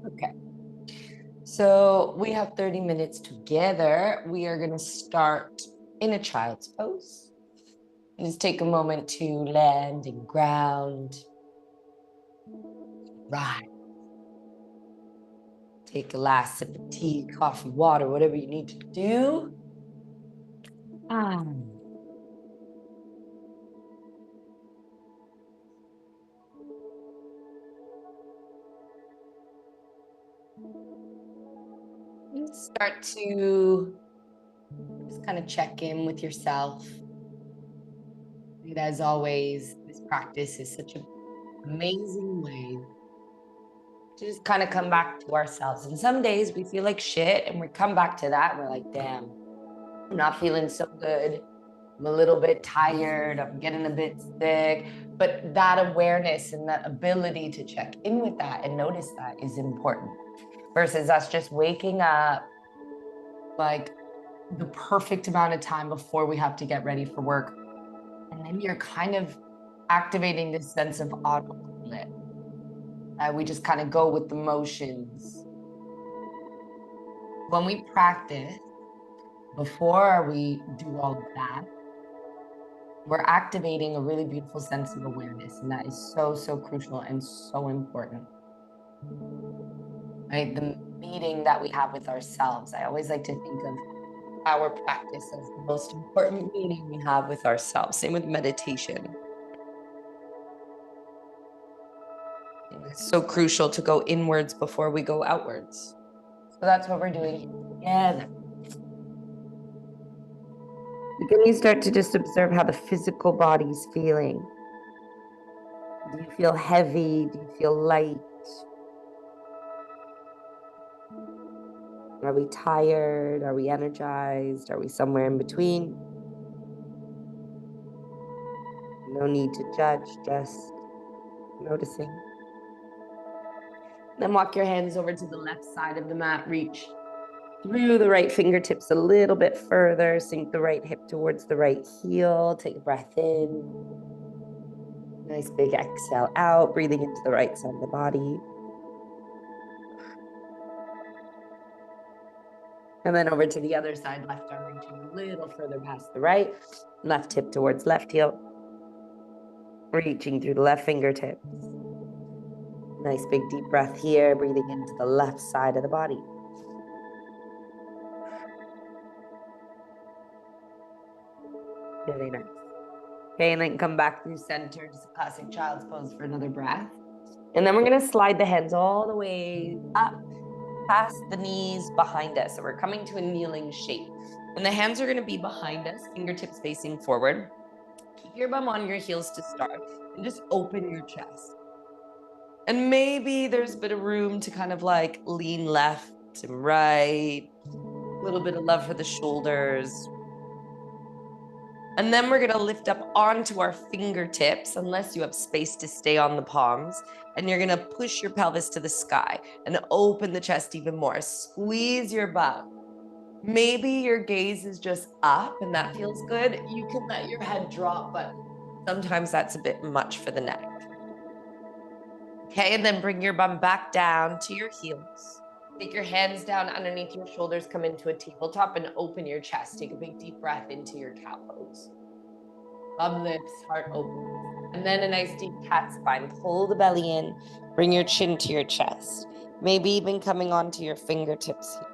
Okay. So we have 30 minutes together. We are going to start in a child's pose. Just take a moment to land and ground. Right. Take a last sip of tea, coffee, water, whatever you need to do. Ah. And start to just kind of check in with yourself. And as always, this practice is such an amazing way to just kind of come back to ourselves. And some days we feel like shit and we come back to that and we're like, damn, I'm not feeling so good. I'm a little bit tired. I'm getting a bit sick. But that awareness and that ability to check in with that and notice that is important versus us just waking up like the perfect amount of time before we have to get ready for work. And then you're kind of activating this sense of autopilot. We just kind of go with the motions. When we practice, before we do all of that, we're activating a really beautiful sense of awareness. And that is so, so crucial and so important. Right? The meeting that we have with ourselves. I always like to think of our practice as the most important meeting we have with ourselves. Same with meditation. It's so crucial to go inwards before we go outwards. So that's what we're doing together. Then you start to just observe how the physical body's feeling. Do you feel heavy? Do you feel light? Are we tired? Are we energized? Are we somewhere in between? No need to judge, just noticing. Then walk your hands over to the left side of the mat. Reach through the right fingertips a little bit further. Sink the right hip towards the right heel. Take a breath in. Nice big exhale out, breathing into the right side of the body. And then over to the other side, left arm reaching a little further past the right. Left hip towards left heel. Reaching through the left fingertips. Nice big deep breath here, breathing into the left side of the body. Really nice. Okay, and then come back through center, just a classic child's pose for another breath. And then we're gonna slide the hands all the way up past the knees behind us. So we're coming to a kneeling shape. And the hands are gonna be behind us, fingertips facing forward. Keep your bum on your heels to start and just open your chest. And maybe there's a bit of room to kind of like lean left and right, a little bit of love for the shoulders. And then we're gonna lift up onto our fingertips, unless you have space to stay on the palms. And you're gonna push your pelvis to the sky and open the chest even more. Squeeze your bum. Maybe your gaze is just up and that feels good. You can let your head drop, but sometimes that's a bit much for the neck. Okay, and then bring your bum back down to your heels. Take your hands down underneath your shoulders, come into a tabletop and open your chest. Take a big deep breath into your cow pose. Bum lifts, heart open. And then a nice deep cat spine. Pull the belly in, bring your chin to your chest. Maybe even coming onto your fingertips here.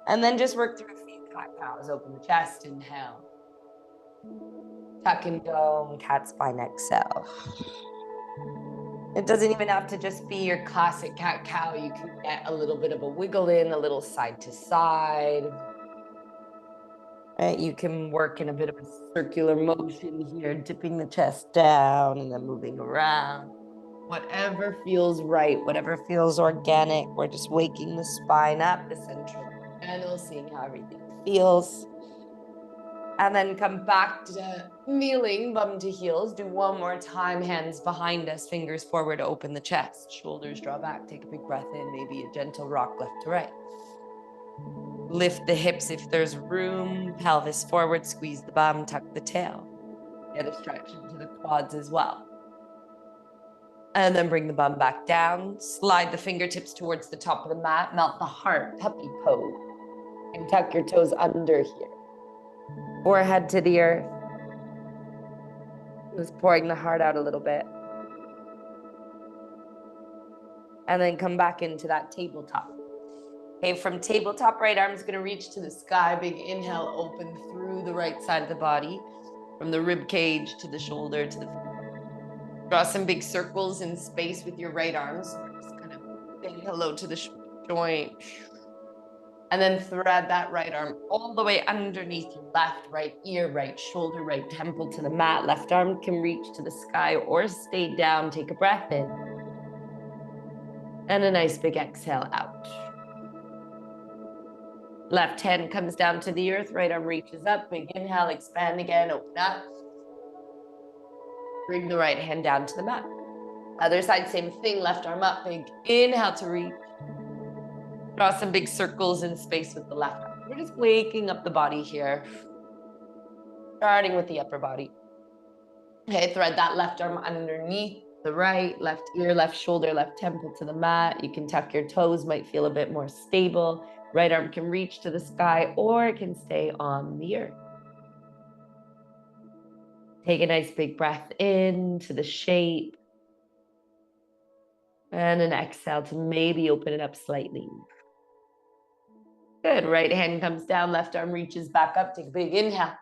And then just work through a few cat cows. Open the chest, inhale. Tuck and dome, cat spine, exhale. It doesn't even have to just be your classic cat cow. You can get a little bit of a wiggle in, a little side to side. Right? You can work in a bit of a circular motion here, dipping the chest down and then moving around. Whatever feels right, whatever feels organic. We're just waking the spine up, the central channel, seeing how everything feels. And then come back to kneeling, bum to heels. Do one more time, hands behind us, fingers forward, open the chest. Shoulders draw back, take a big breath in, maybe a gentle rock left to right. Lift the hips if there's room, pelvis forward, squeeze the bum, tuck the tail. Get a stretch into the quads as well. And then bring the bum back down. Slide the fingertips towards the top of the mat. Melt the heart, puppy pose. And tuck your toes under here. Forehead to the earth. Just pouring the heart out a little bit. And then come back into that tabletop. Okay, from tabletop, right arm's gonna reach to the sky. Big inhale, open through the right side of the body. From the rib cage to the shoulder to the feet. Draw some big circles in space with your right arm. So we're just kind of saying hello to the joint. And then thread that right arm all the way underneath your left, right ear, right shoulder, right temple to the mat. Left arm can reach to the sky or stay down. Take a breath in. And a nice big exhale out. Left hand comes down to the earth. Right arm reaches up. Big inhale, expand again, open up. Bring the right hand down to the mat. Other side, same thing. Left arm up. Big inhale to reach. Draw some big circles in space with the left arm. We're just waking up the body here. Starting with the upper body. Okay, thread that left arm underneath the right, left ear, left shoulder, left temple to the mat. You can tuck your toes, might feel a bit more stable. Right arm can reach to the sky or it can stay on the earth. Take a nice big breath into the shape. And an exhale to maybe open it up slightly. Good, right hand comes down, left arm reaches back up. Take a big inhale.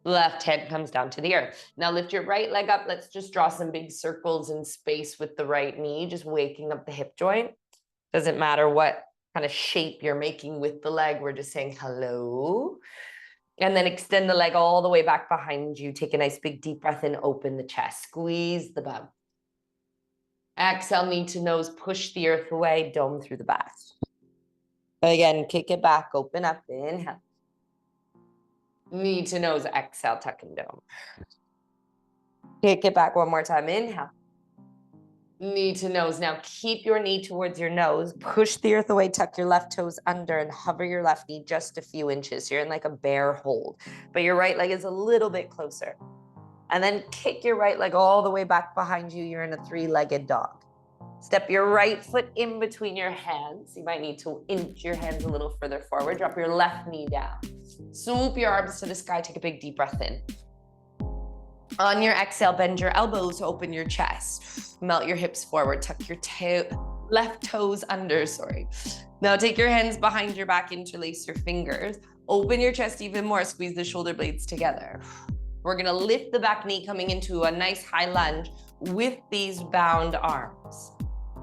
Left hand comes down to the earth. Now lift your right leg up. Let's just draw some big circles in space with the right knee, just waking up the hip joint. Doesn't matter what kind of shape you're making with the leg. We're just saying hello. And then extend the leg all the way back behind you. Take a nice big deep breath in, open the chest, squeeze the bum. Exhale, knee to nose, push the earth away, dome through the back. Again, kick it back, open up, inhale. Knee to nose, exhale, tuck and dome. Kick it back one more time, inhale. Knee to nose. Now keep your knee towards your nose. Push the earth away, tuck your left toes under and hover your left knee just a few inches. You're in like a bear hold, but your right leg is a little bit closer. And then kick your right leg all the way back behind you. You're in a three-legged dog. Step your right foot in between your hands. You might need to inch your hands a little further forward. Drop your left knee down. Swoop your arms to the sky. Take a big deep breath in. On your exhale, bend your elbows, open your chest. Melt your hips forward, tuck your left toes under, Now take your hands behind your back, interlace your fingers. Open your chest even more, squeeze the shoulder blades together. We're gonna lift the back knee coming into a nice high lunge with these bound arms.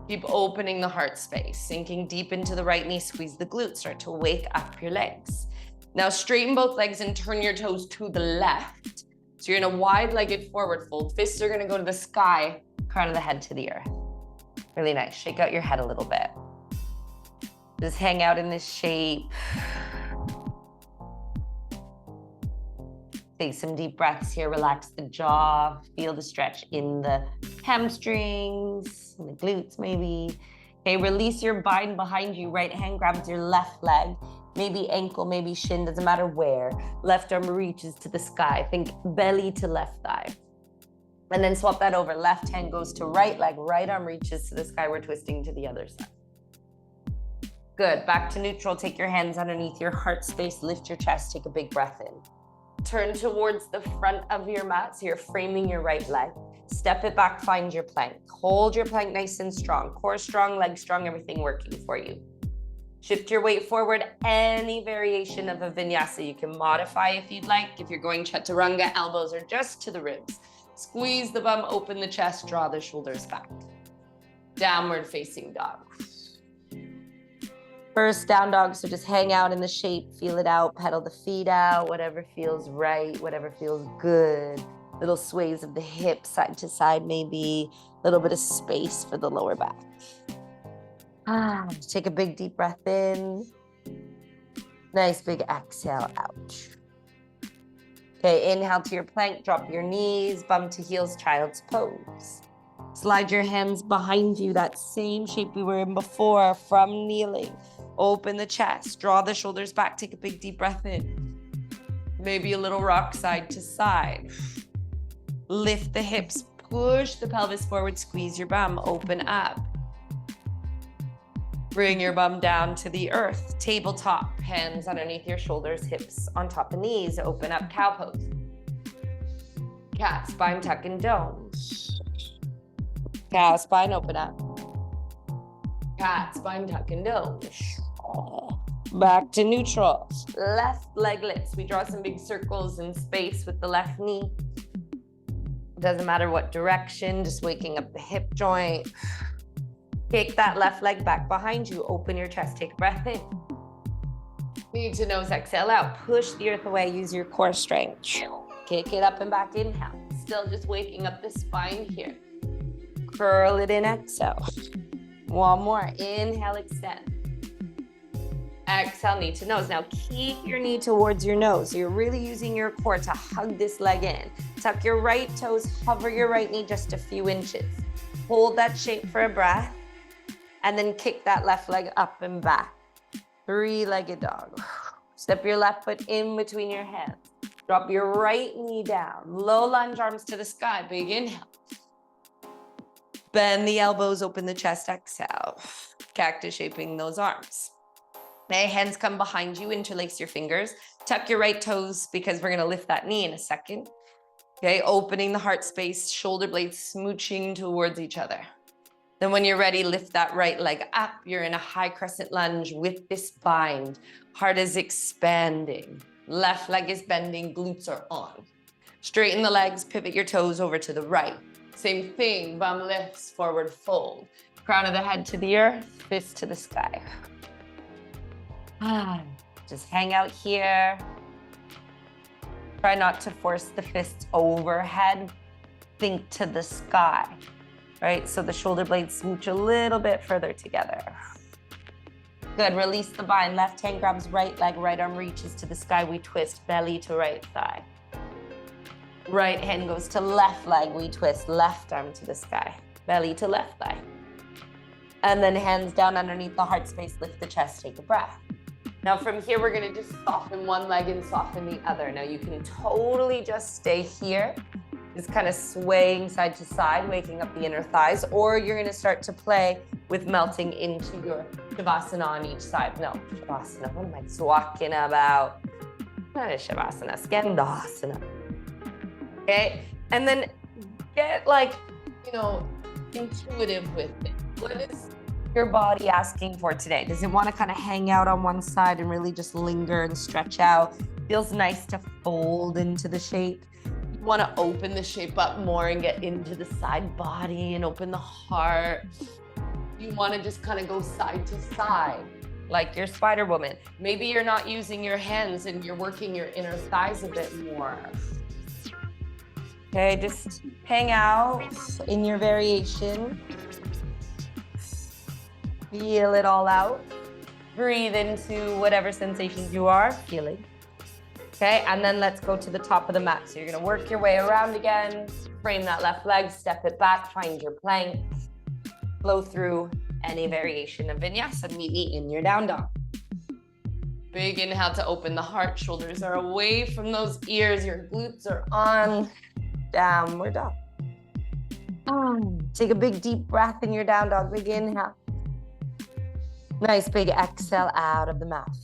Keep opening the heart space, sinking deep into the right knee, squeeze the glutes, start to wake up your legs. Now straighten both legs and turn your toes to the left. So you're in a wide-legged forward fold. Fists are gonna go to the sky, crown of the head to the earth. Really nice. Shake out your head a little bit. Just hang out in this shape. Take some deep breaths here. Relax the jaw. Feel the stretch in the hamstrings, and the glutes maybe. Okay, release your bind behind you. Right hand grabs your left leg. Maybe ankle, maybe shin, doesn't matter where. Left arm reaches to the sky. Think belly to left thigh. And then swap that over. Left hand goes to right leg. Right arm reaches to the sky. We're twisting to the other side. Good, back to neutral. Take your hands underneath your heart space. Lift your chest, take a big breath in. Turn towards the front of your mat, so you're framing your right leg. Step it back, find your plank. Hold your plank nice and strong. Core strong, leg strong, everything working for you. Shift your weight forward, any variation of a vinyasa. You can modify if you'd like. If you're going chaturanga, elbows are just to the ribs. Squeeze the bum, open the chest, draw the shoulders back. Downward facing dog. First down dog, so just hang out in the shape, feel it out, pedal the feet out, whatever feels right, whatever feels good. Little sways of the hips, side to side maybe, a little bit of space for the lower back. Take a big deep breath in. Nice big exhale out. Okay, inhale to your plank, drop your knees, bum to heels, child's pose. Slide your hands behind you, that same shape we were in before from kneeling. Open the chest, draw the shoulders back, take a big deep breath in. Maybe a little rock side to side. Lift the hips, push the pelvis forward, squeeze your bum, open up. Bring your bum down to the earth. Tabletop, hands underneath your shoulders, hips on top of knees. Open up, cow pose. Cat, spine tuck and dome. Cow, spine open up. Cat, spine tuck and dome. Back to neutral. Left leg lifts. We draw some big circles in space with the left knee. Doesn't matter what direction, just waking up the hip joint. Kick that left leg back behind you. Open your chest, take a breath in. Knee to nose, exhale out. Push the earth away, use your core strength. Kick it up and back, inhale. Still just waking up the spine here. Curl it in, exhale. One more, inhale, extend. Exhale, knee to nose. Now keep your knee towards your nose. You're really using your core to hug this leg in. Tuck your right toes, hover your right knee just a few inches. Hold that shape for a breath, and then kick that left leg up and back. Three-legged dog. Step your left foot in between your hands. Drop your right knee down. Low lunge, arms to the sky. Big inhale. Bend the elbows, open the chest, exhale. Cactus shaping those arms. Okay, hands come behind you, interlace your fingers. Tuck your right toes because we're gonna lift that knee in a second. Okay, opening the heart space, shoulder blades smooching towards each other. Then when you're ready, lift that right leg up. You're in a high crescent lunge with this bind. Heart is expanding. Left leg is bending, glutes are on. Straighten the legs, pivot your toes over to the right. Same thing, bum lifts, forward fold. Crown of the head to the earth, fist to the sky. Just hang out here. Try not to force the fists overhead. Think to the sky, right? So the shoulder blades smooch a little bit further together. Good, release the bind. Left hand grabs right leg, right arm reaches to the sky. We twist, belly to right thigh. Right hand goes to left leg, we twist, left arm to the sky. Belly to left thigh. And then hands down underneath the heart space, lift the chest, take a breath. Now from here, we're gonna just soften one leg and soften the other. Now you can totally just stay here, just kind of swaying side to side, waking up the inner thighs, or you're gonna start to play with melting into your Shavasana on each side. No, Shavasana, what am I talking about? Not a Shavasana, Skandasana. Okay, and then get intuitive with it. What is your body asking for today? Does it want to kind of hang out on one side and really just linger and stretch out? Feels nice to fold into the shape. You want to open the shape up more and get into the side body and open the heart. You want to just kind of go side to side, like your Spider Woman. Maybe you're not using your hands and you're working your inner thighs a bit more. Okay, just hang out in your variation. Feel it all out. Breathe into whatever sensations you are feeling. Okay, and then let's go to the top of the mat. So you're gonna work your way around again, frame that left leg, step it back, find your plank, flow through any variation of vinyasa, meet in your down dog. Big inhale to open the heart, shoulders are away from those ears, your glutes are on, downward dog. Take a big deep breath in your down dog, big inhale. Nice big exhale out of the mouth.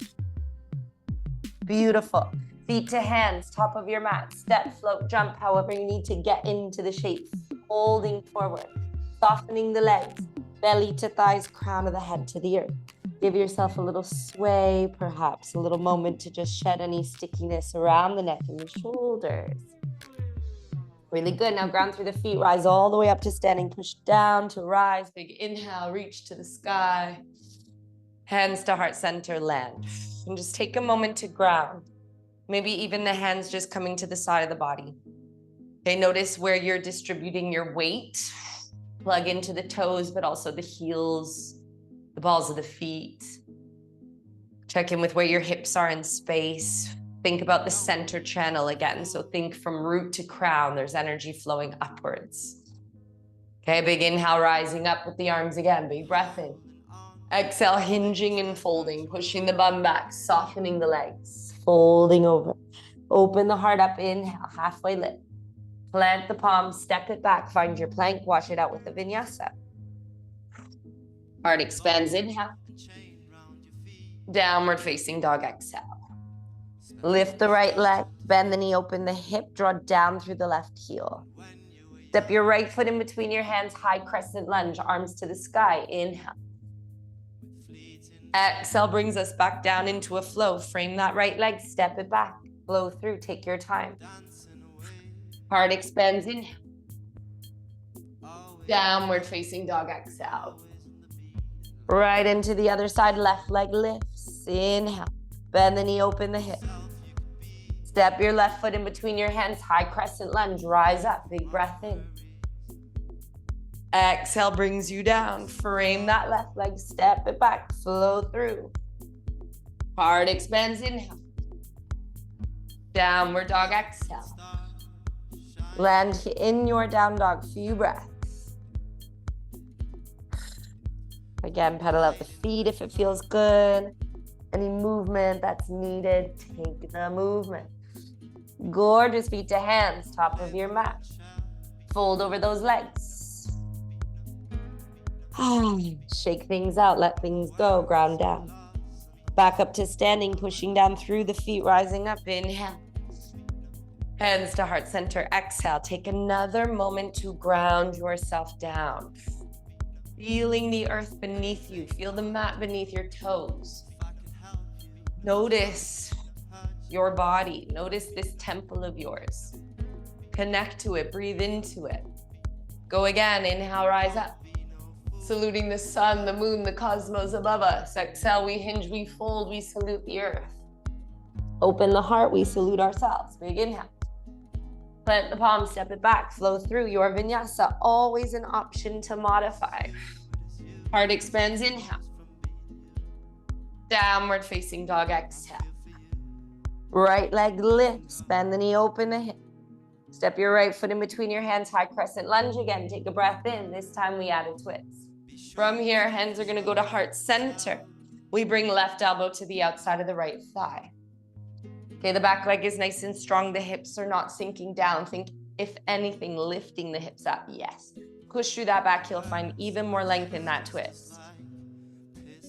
Beautiful. Feet to hands, top of your mat. Step, float, jump, however you need to get into the shape. Holding forward, softening the legs, belly to thighs, crown of the head to the earth. Give yourself a little sway, perhaps a little moment to just shed any stickiness around the neck and the shoulders. Really good. Now ground through the feet, rise all the way up to standing, push down to rise. Big inhale, reach to the sky. Hands to heart center, land. And just take a moment to ground. Maybe even the hands just coming to the side of the body. Okay, notice where you're distributing your weight. Plug into the toes, but also the heels, the balls of the feet. Check in with where your hips are in space. Think about the center channel again. So think from root to crown, there's energy flowing upwards. Okay, big inhale, rising up with the arms again. Big breath in. Exhale, hinging and folding, pushing the bum back, softening the legs, folding over. Open the heart up, inhale, halfway lift. Plant the palms, step it back, find your plank, wash it out with the vinyasa. Heart expands, inhale. Downward facing dog, exhale. Lift the right leg, bend the knee, open the hip, draw down through the left heel. Step your right foot in between your hands, high crescent lunge, arms to the sky, inhale. Exhale brings us back down into a flow. Frame that right leg, step it back, flow through, take your time. Heart expands, inhale. Downward facing dog, exhale. Right into the other side, left leg lifts, inhale. Bend the knee, open the hip. Step your left foot in between your hands, high crescent lunge, rise up, big breath in. Exhale brings you down, frame that left leg, step it back, flow through. Heart expands, inhale. Downward dog, exhale. Land in your down dog, few breaths. Again, pedal out the feet if it feels good. Any movement that's needed, take the movement. Gorgeous feet to hands, top of your mat. Fold over those legs. Shake things out, let things go, ground down. Back up to standing, pushing down through the feet, rising up, inhale. Hands to heart center, exhale. Take another moment to ground yourself down. Feeling the earth beneath you, feel the mat beneath your toes. Notice your body, notice this temple of yours. Connect to it, breathe into it. Go again, inhale, rise up. Saluting the sun, the moon, the cosmos above us. Exhale, we hinge, we fold, we salute the earth. Open the heart, we salute ourselves. Big inhale. Plant the palms, step it back, flow through your vinyasa. Always an option to modify. Heart expands, inhale. Downward facing dog, exhale. Right leg lifts, bend the knee, open the hip. Step your right foot in between your hands, high crescent lunge again. Take a breath in. This time we add a twist. From here, hands are gonna go to heart center. We bring left elbow to the outside of the right thigh. Okay, the back leg is nice and strong. The hips are not sinking down. Think, if anything, lifting the hips up. Yes. Push through that back heel, find even more length in that twist.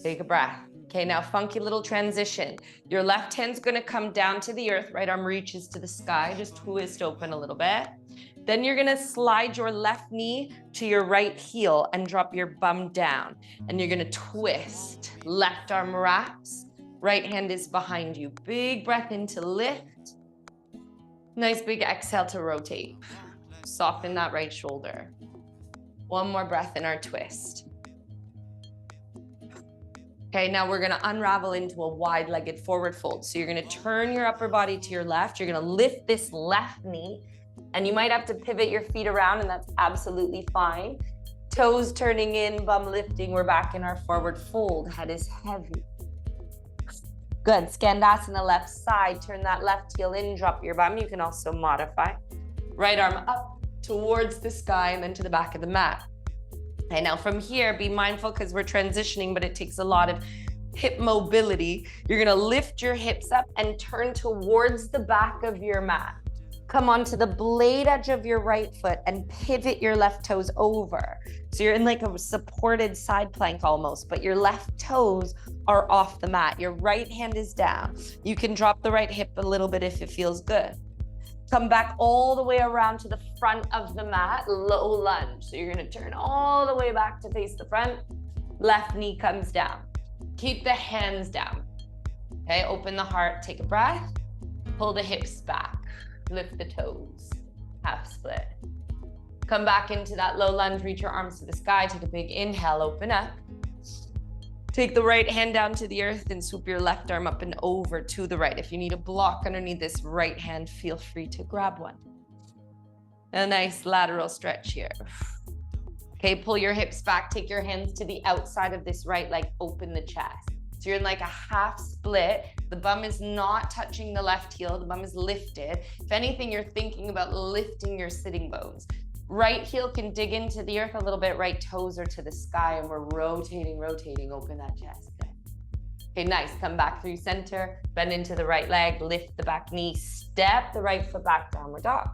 Take a breath. Okay, now funky little transition. Your left hand's gonna come down to the earth, right arm reaches to the sky, just twist open a little bit. Then you're gonna slide your left knee to your right heel and drop your bum down. And you're gonna twist. Left arm wraps, right hand is behind you. Big breath in to lift. Nice big exhale to rotate. Soften that right shoulder. One more breath in our twist. Okay, now we're gonna unravel into a wide-legged forward fold. So you're gonna turn your upper body to your left. You're gonna lift this left knee, and you might have to pivot your feet around, and that's absolutely fine. Toes turning in, bum lifting. We're back in our forward fold. Head is heavy. Good, Skandasana left side. Turn that left heel in, drop your bum. You can also modify. Right arm up towards the sky and then to the back of the mat. Okay, now from here, be mindful because we're transitioning, but it takes a lot of hip mobility. You're gonna lift your hips up and turn towards the back of your mat. Come onto the blade edge of your right foot and pivot your left toes over. So you're in like a supported side plank almost, but your left toes are off the mat. Your right hand is down. You can drop the right hip a little bit if it feels good. Come back all the way around to the front of the mat, low lunge. So you're gonna turn all the way back to face the front. Left knee comes down. Keep the hands down. Okay, open the heart, take a breath. Pull the hips back, lift the toes, half split. Come back into that low lunge, reach your arms to the sky, take a big inhale, open up. Take the right hand down to the earth and swoop your left arm up and over to the right. If you need a block underneath this right hand, feel free to grab one. A nice lateral stretch here. Okay, pull your hips back, take your hands to the outside of this right leg, open the chest. So you're in like a half split. The bum is not touching the left heel, the bum is lifted. If anything, you're thinking about lifting your sitting bones. Right heel can dig into the earth a little bit, right toes are to the sky, and we're rotating, open that chest. Okay, nice, come back through center, bend into the right leg, lift the back knee, step the right foot back, downward dog.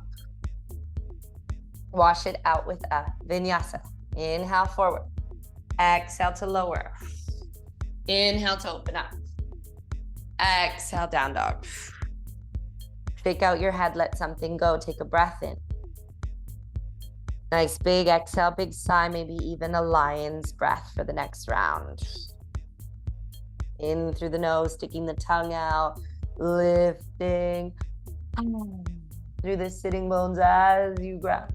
Wash it out with a vinyasa. Inhale forward. Exhale to lower. Inhale to open up. Exhale, down dog. Shake out your head, let something go. Take a breath in. Nice big exhale, big sigh, maybe even a lion's breath for the next round. In through the nose, sticking the tongue out, lifting through the sitting bones as you ground.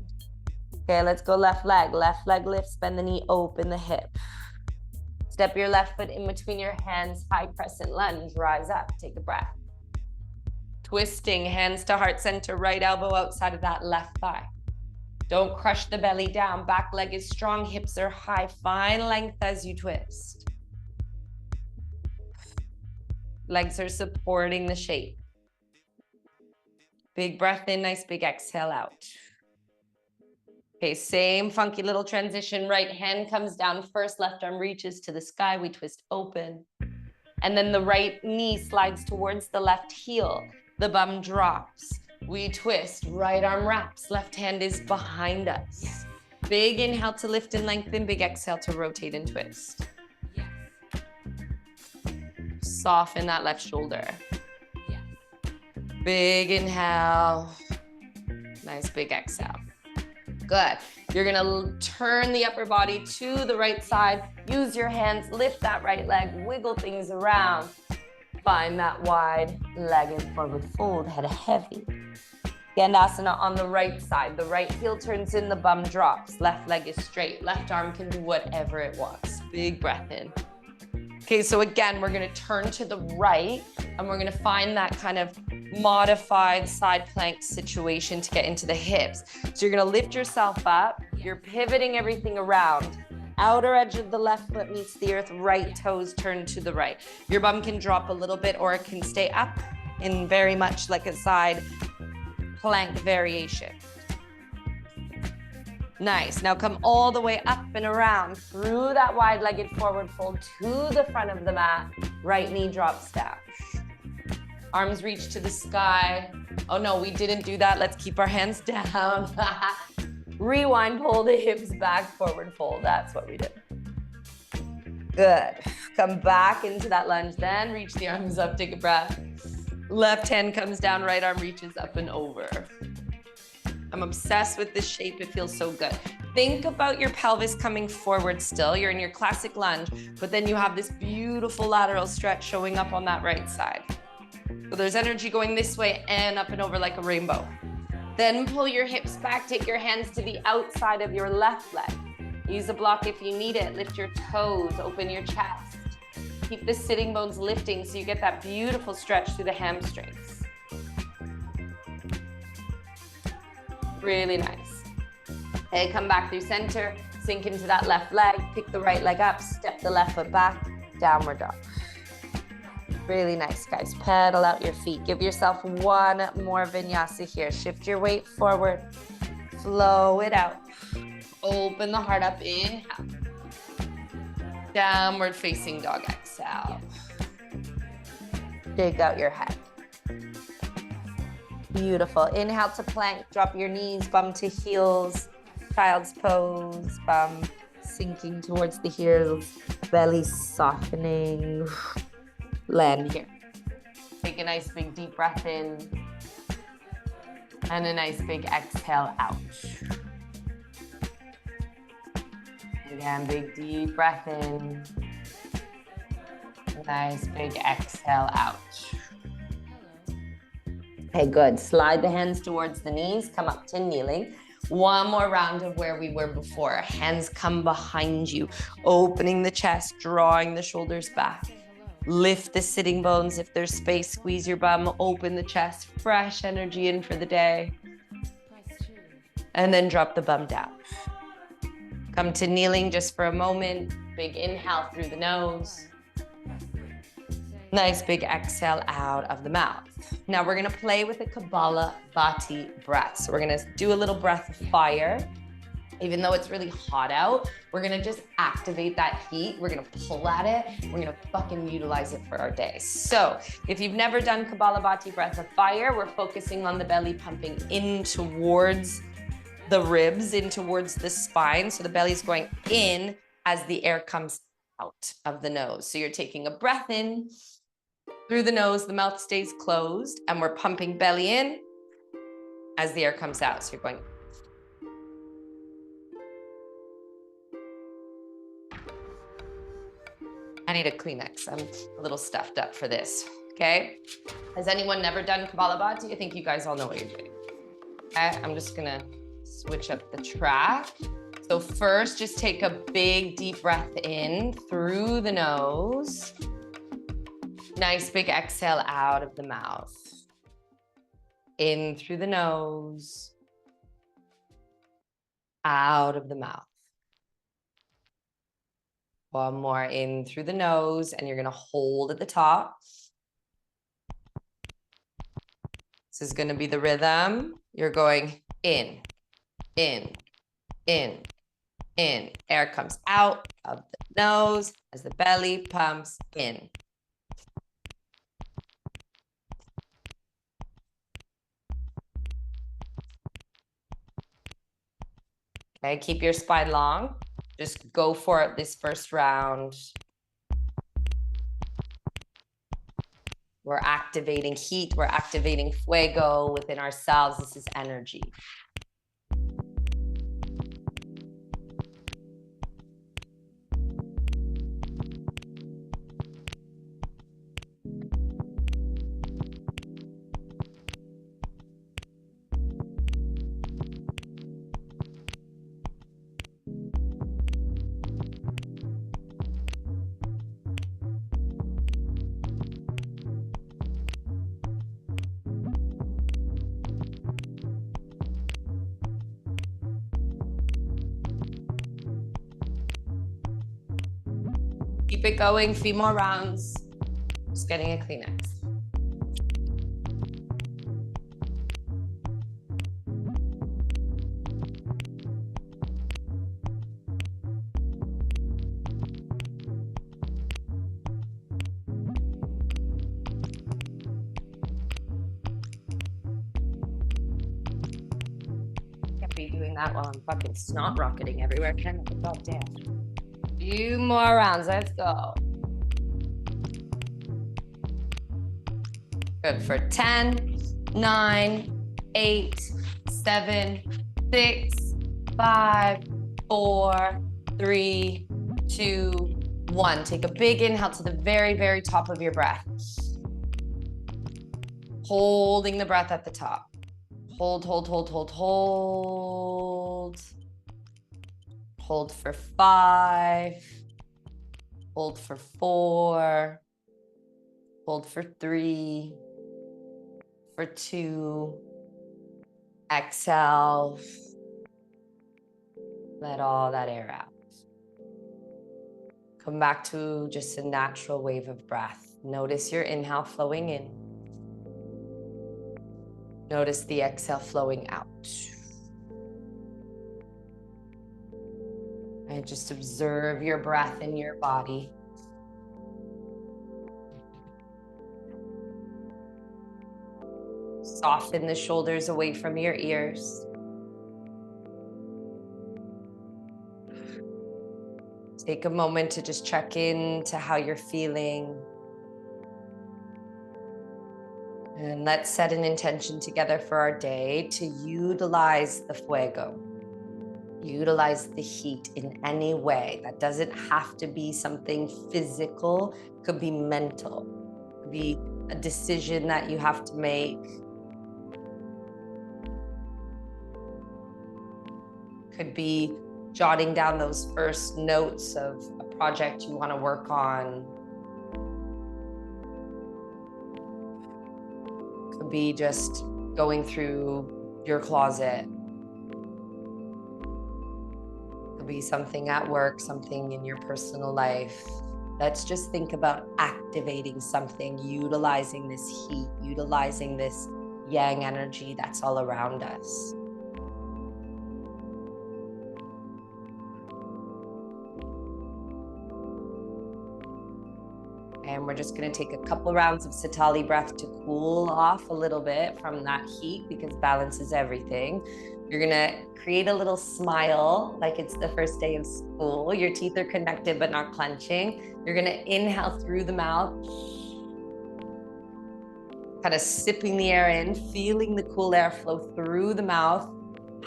Okay, let's go left leg lift, bend the knee, open the hip. Step your left foot in between your hands, high crescent lunge, rise up, take a breath. Twisting, hands to heart center, right elbow outside of that left thigh. Don't crush the belly down, back leg is strong, hips are high, find length as you twist. Legs are supporting the shape. Big breath in, nice big exhale out. Okay, same funky little transition. Right hand comes down first, left arm reaches to the sky. We twist open. And then the right knee slides towards the left heel. The bum drops. We twist, right arm wraps. Left hand is behind us. Big inhale to lift and lengthen. Big exhale to rotate and twist. Soften that left shoulder. Big inhale. Nice big exhale. Good. You're gonna turn the upper body to the right side. Use your hands, lift that right leg, wiggle things around. Find that wide leg and forward fold, head heavy. Dandasana on the right side. The right heel turns in, the bum drops. Left leg is straight. Left arm can do whatever it wants. Big breath in. Okay, so again, we're gonna turn to the right and we're gonna find that kind of modified side plank situation to get into the hips. So you're gonna lift yourself up, you're pivoting everything around. Outer edge of the left foot meets the earth, right toes turn to the right. Your bum can drop a little bit or it can stay up in very much like a side plank variation. Nice, now come all the way up and around through that wide-legged forward fold to the front of the mat. Right knee drops down. Arms reach to the sky. Oh no, we didn't do that. Let's keep our hands down. Rewind, pull the hips back, forward fold. That's what we did. Good. Come back into that lunge, then reach the arms up, take a breath. Left hand comes down, right arm reaches up and over. I'm obsessed with this shape. It feels so good. Think about your pelvis coming forward still. You're in your classic lunge, but then you have this beautiful lateral stretch showing up on that right side. So there's energy going this way and up and over like a rainbow. Then pull your hips back, take your hands to the outside of your left leg. Use a block if you need it. Lift your toes, open your chest. Keep the sitting bones lifting so you get that beautiful stretch through the hamstrings. Really nice. Okay, come back through center, sink into that left leg, pick the right leg up, step the left foot back, downward dog. Really nice, guys. Pedal out your feet. Give yourself one more vinyasa here. Shift your weight forward, flow it out. Open the heart up, inhale. Downward facing dog, exhale. Dig out your head. Beautiful. Inhale to plank, drop your knees, bum to heels, child's pose, bum sinking towards the heels, belly softening. Land here. Take a nice big deep breath in and a nice big exhale out. Again, big deep breath in. Nice big exhale out. Okay, good. Slide the hands towards the knees, come up to kneeling. One more round of where we were before. Hands come behind you, opening the chest, drawing the shoulders back. Lift the sitting bones. If there's space, squeeze your bum, open the chest, fresh energy in for the day. And then drop the bum down. Come to kneeling just for a moment. Big inhale through the nose. Nice big exhale out of the mouth. Now we're gonna play with the Kapalabhati breath. So we're gonna do a little breath of fire. Even though it's really hot out, we're gonna just activate that heat. We're gonna pull at it. We're gonna fucking utilize it for our day. So if you've never done Kapalabhati breath of fire, we're focusing on the belly pumping in towards the ribs in towards the spine. So the belly's going in as the air comes out of the nose. So you're taking a breath in through the nose, the mouth stays closed, and we're pumping belly in as the air comes out. So you're going. I need a Kleenex. I'm a little stuffed up for this, okay? Has anyone never done Kapalabhati? I think you guys all know what you're doing. Okay, I'm just gonna switch up the track. So first, just take a big, deep breath in through the nose. Nice big exhale out of the mouth. In through the nose. Out of the mouth. One more in through the nose, and you're gonna hold at the top. This is gonna be the rhythm. You're going in, in, in, in. Air comes out of the nose as the belly pumps in. Okay, keep your spine long. Just go for it this first round. We're activating heat, we're activating fuego within ourselves. This is energy. Keep it going, few more rounds. Just getting a Kleenex. Can't be doing that while I'm fucking snot rocketing everywhere, can I? God damn. Few more rounds, let's go. Good for 10, 9, 8, 7, 6, 5, 4, 3, 2, 1. Take a big inhale to the very, very top of your breath. Holding the breath at the top. Hold, hold, hold, hold, hold. Hold for 5, hold for 4, hold for 3, for 2, exhale, let all that air out. Come back to just a natural wave of breath. Notice your inhale flowing in. Notice the exhale flowing out. And just observe your breath in your body. Soften the shoulders away from your ears. Take a moment to just check in to how you're feeling. And let's set an intention together for our day to utilize the fuego. Utilize the heat in any way. That doesn't have to be something physical, it could be mental, it could be a decision that you have to make. Could be jotting down those first notes of a project you want to work on. Could be just going through your closet. Could be something at work, something in your personal life. Let's just think about activating something, utilizing this heat, utilizing this yang energy that's all around us. And we're just going to take a couple rounds of Sitali breath to cool off a little bit from that heat, because balance is everything. You're gonna create a little smile like it's the first day of school. Your teeth are connected but not clenching. You're gonna inhale through the mouth, kind of sipping the air in, feeling the cool air flow through the mouth,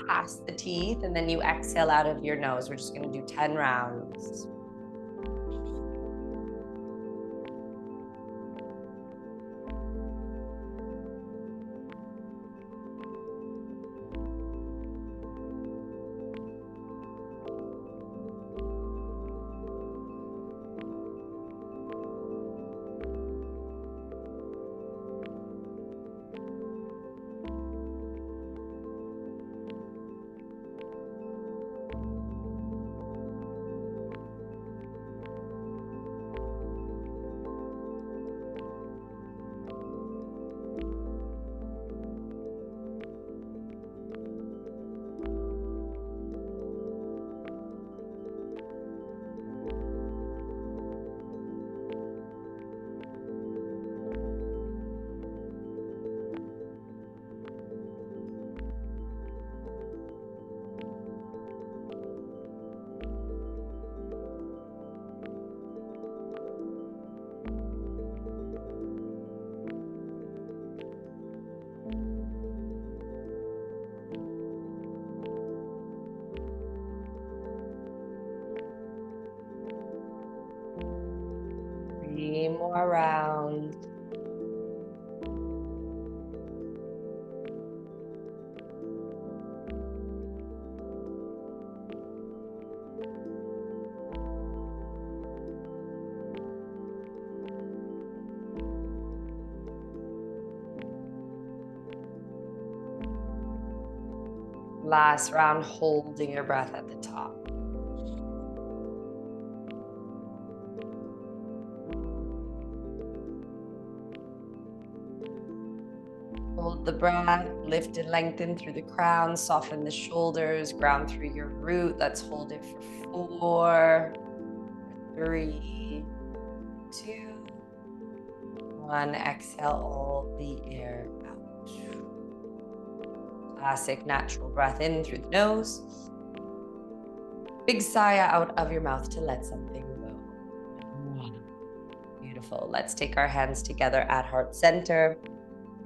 past the teeth, and then you exhale out of your nose. We're just gonna do 10 rounds. Three more rounds. Last round, holding your breath at the top. Hold the breath, lift and lengthen through the crown, soften the shoulders, ground through your root. Let's hold it for 4, 3, 2, 1. Exhale all the air out. Classic natural breath in through the nose. Big sigh out of your mouth to let something go. Beautiful. Let's take our hands together at heart center.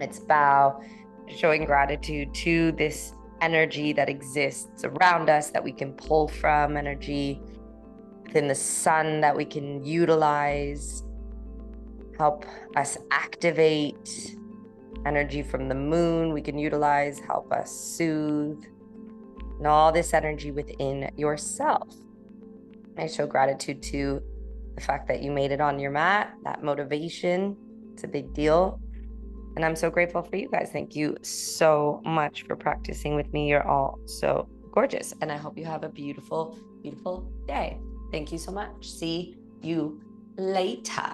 Let's bow, showing gratitude to this energy that exists around us that we can pull from, energy within the sun that we can utilize, help us activate, energy from the moon we can utilize, help us soothe, and all this energy within yourself. I show gratitude to the fact that you made it on your mat, that motivation. It's a big deal. And I'm so grateful for you guys. Thank you so much for practicing with me. You're all so gorgeous. And I hope you have a beautiful, beautiful day. Thank you so much. See you later.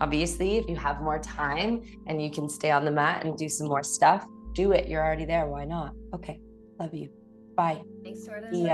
Obviously, if you have more time and you can stay on the mat and do some more stuff, do it. You're already there. Why not? Okay. Love you. Bye. Thanks, Sorda. Yeah.